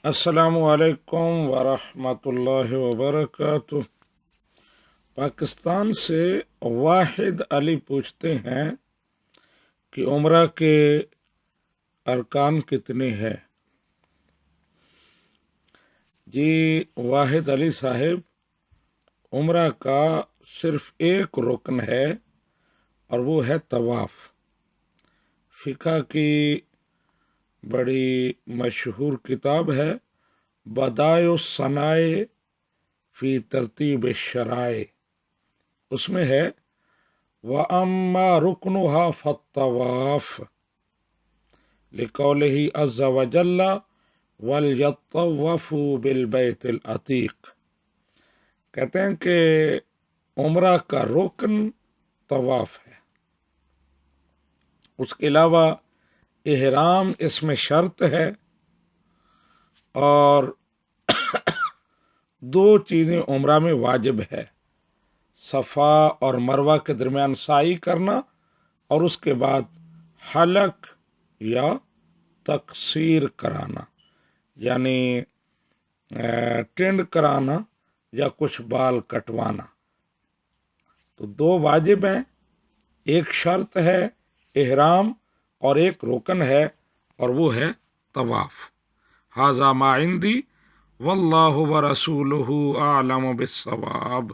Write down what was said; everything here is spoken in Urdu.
السلام علیکم ورحمۃ اللہ وبرکاتہ۔ پاکستان سے واحد علی پوچھتے ہیں کہ عمرہ کے ارکان کتنے ہیں؟ جی واحد علی صاحب، عمرہ کا صرف ایک رکن ہے اور وہ ہے طواف۔ فقہ کی بڑی مشہور کتاب ہے بدائع الصنائع فی ترتیب الشرائع، اس میں ہے وَأَمَّا رُكْنُهَا فَالطَّوَافُ لِقَوْلِهِ عَزَّ وَجَلَّ وَلْيَطَّوَّفُوا بِالْبَيْتِ الْعَتِيقِ۔ کہتے ہیں کہ عمرہ کا رکن طواف ہے، اس کے علاوہ احرام اس میں شرط ہے، اور دو چیزیں عمرہ میں واجب ہے، صفا اور مروہ کے درمیان سعی کرنا، اور اس کے بعد حلق یا تقصیر کرانا، یعنی ٹینڈ کرانا یا کچھ بال کٹوانا۔ تو دو واجب ہیں، ایک شرط ہے احرام اور ایک رکن ہے، اور وہ ہے طواف۔ ھذا ما عندی واللہ ورسولہ اعلم بالصواب۔